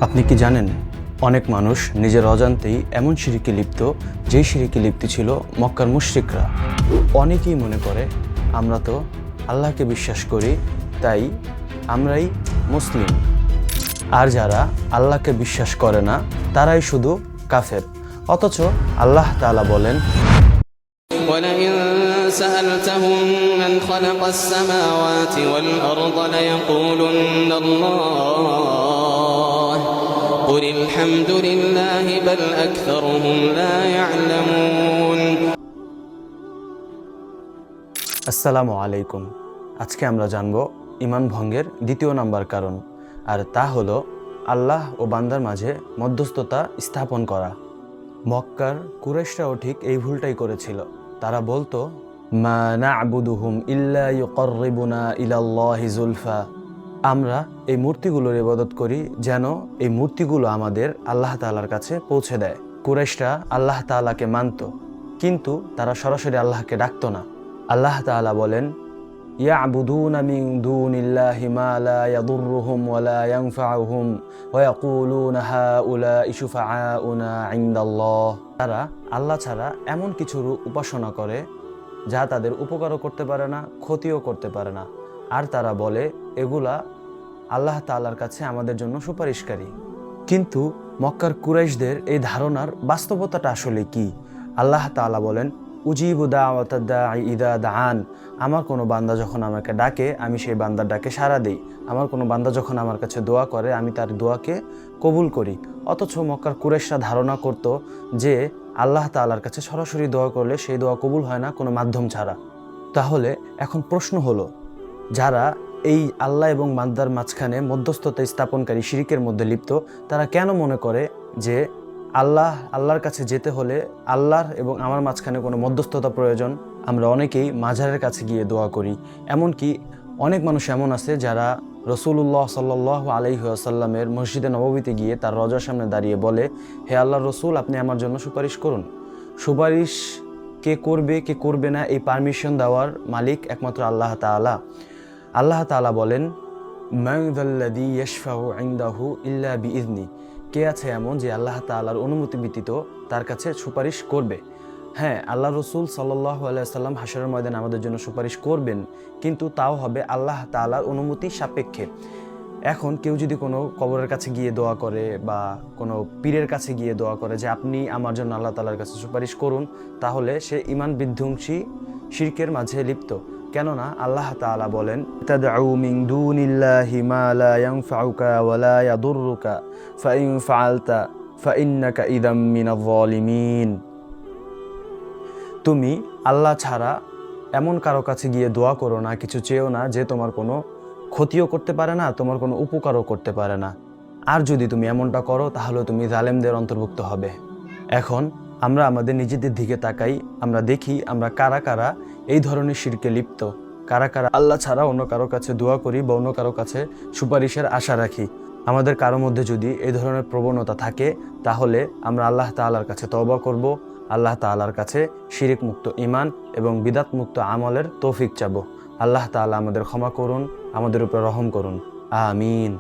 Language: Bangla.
আপনি কি জানেন অনেক মানুষ নিজের অজান্তেই এমন শিরকে লিপ্ত যেই শিরকে লিপ্ত ছিল মক্কার মুশরিকরা। অনেকেই মনে করে আমরা তো আল্লাহকে বিশ্বাস করি তাই আমরাই মুসলিম, আর যারা আল্লাহকে বিশ্বাস করে না তারাই শুধু কাফের। অথচ আল্লাহ তাআলা বলেন, وَلَئِن سَأَلْتَهُم مَّنْ خَلَقَ السَّمَاوَاتِ وَالْأَرْضَ لَيَقُولُنَّ اللَّهُ قُلِ الْحَمْدُ لِلَّهِ بَلْ أَكْثَرُهُمْ لَا يَعْلَمُونَ। আসসালামু আলাইকুম। আজকে আমরা জানব ঈমান ভঙ্গের দ্বিতীয় নাম্বার কারণ, আর তা হলো আল্লাহ ও বান্দার মাঝে মধ্যস্থতা স্থাপন করা। মক্কার কুরাইশরাও ঠিক এই ভুলটাই করেছিল। তারা বলতো, মা না'বুদুহুম ইল্লা ইউকাররিবুনা ইলাল্লাহি যুলফা। আমরা এই মূর্তিগুলোর ইবাদত করি যেন এই মূর্তিগুলো আমাদের আল্লাহ তাআলার কাছে পৌঁছে দেয়। কুরাইশরা আল্লাহ তাআলাকে মানত, কিন্তু তারা সরাসরি আল্লাহকে ডাকতো না। আল্লাহ তাআলা বলেন, ইয়াবুদুনা মিন দুনিল্লাহি মা লা ইয়াদুররুহুম ওয়া লা ইয়ানফাউহুম ওয়া ইয়াকুলুনা হাউলাই শুফাআউনা ইনদাল্লাহ। তারা আল্লাহ ছাড়া এমন কিছুর উপাসনা করে যা তাদের উপকারও করতে পারে না, ক্ষতিও করতে পারে না, আর তারা বলে এগুলা আল্লাহ তাআলার কাছে আমাদের জন্য সুপারিশকারী। কিন্তু মক্কার কুরাইশদের এই ধারণার বাস্তবতাটা আসলে কি? আল্লাহ তাআলা বলেন, উজিবু দাওয়াতাদ দাঈ ইযা দাআন। আমার কোনো বান্দা যখন আমাকে ডাকে আমি সেই বান্দার ডাকে সাড়া দেই। আমার কোনো বান্দা যখন আমার কাছে দোয়া করে আমি তার দোয়াকে কবুল করি। অথচ মক্কার কুরাইশরা ধারণা করত যে আল্লাহ তাআলার কাছে সরাসরি দোয়া করলে সেই দোয়া কবুল হয় না কোনো মাধ্যম ছাড়া। তাহলে এখন প্রশ্ন হলো, যারা এই আল্লাহ এবং বান্দার মাঝখানে মধ্যস্থতা স্থাপনকারী শিরকের মধ্যে লিপ্ত, তারা কেন মনে করে যে আল্লাহর কাছে যেতে হলে আল্লাহর এবং আমার মাঝখানে কোনো মধ্যস্থতা প্রয়োজন? আমরা অনেকেই মাজারের কাছে গিয়ে দোয়া করি। এমনকি অনেক মানুষ এমন আছে যারা রাসূলুল্লাহ সাল্লাল্লাহু আলাইহি ওয়াসাল্লামের মসজিদে নববীতে গিয়ে তার রওজার সামনে দাঁড়িয়ে বলে, হে আল্লাহর রাসূল, আপনি আমার জন্য সুপারিশ করুন। সুপারিশ কে করবে কে করবে না এই পারমিশন দেওয়ার মালিক একমাত্র আল্লাহ তাআলা। আল্লাহ তাআলা বলেন, মান যাল্লাযী ইয়াশফাউ ইনদাহু ইল্লা বিইযনি। কে আছে এমন যে আল্লাহ তাআলার অনুমতি ব্যতীত তার কাছে সুপারিশ করবে? হ্যাঁ, আল্লাহ রাসূল সাল্লাল্লাহু আলাইহি ওয়াসাল্লাম হাশরের ময়দানে আমাদের জন্য সুপারিশ করবেন, কিন্তু তাও হবে আল্লাহ তাআলার অনুমতি সাপেক্ষে। এখন কেউ যদি কোনো কবরের কাছে গিয়ে দোয়া করে বা কোনো পীরের কাছে গিয়ে দোয়া করে যে আপনি আমার জন্য আল্লাহ তাআলার কাছে সুপারিশ করুন, তাহলে সে ঈমান বিধ্বংসী শিরকের মাঝে লিপ্ত। কেননা আল্লাহ তাআলা বলেন, তাদউ মিন দুনিল্লাহি মা লা ইয়ানফাউকা ওয়া লা ইয়াদুররুকা ফাইন ফাআলতা ফাইন্নাকা ইযাম মিনাজ যালিমিন। তুমি আল্লাহ ছাড়া এমন কারো কাছে গিয়ে দোয়া করো না, কিছু চেয়েও না যে তোমার কোনো ক্ষতিও করতে পারে না, তোমার কোনো উপকারও করতে পারে না। আর যদি তুমি এমনটা করো তাহলে তুমি জালেমদের অন্তর্ভুক্ত হবে। এখন আমরা আমাদের নিজেদের দিকে তাকাই, আমরা দেখি আমরা কারা কারা এই ধরনের শিরকে লিপ্ত, কারা কারা আল্লাহ ছাড়া অন্য কারো কাছে দোয়া করি বা অন্য কারো কাছে সুপারিশের আশা রাখি। আমাদের কারো মধ্যে যদি এই ধরনের প্রবণতা থাকে তাহলে আমরা আল্লাহ তাআলার কাছে তওবা করব, আল্লাহ তাআলার কাছে শিরক মুক্ত ঈমান এবং বিদআত মুক্ত আমলের তৌফিক চাবো। আল্লাহ তাআলা আমাদের ক্ষমা করুন, আমাদের উপর রহম করুন। আমিন।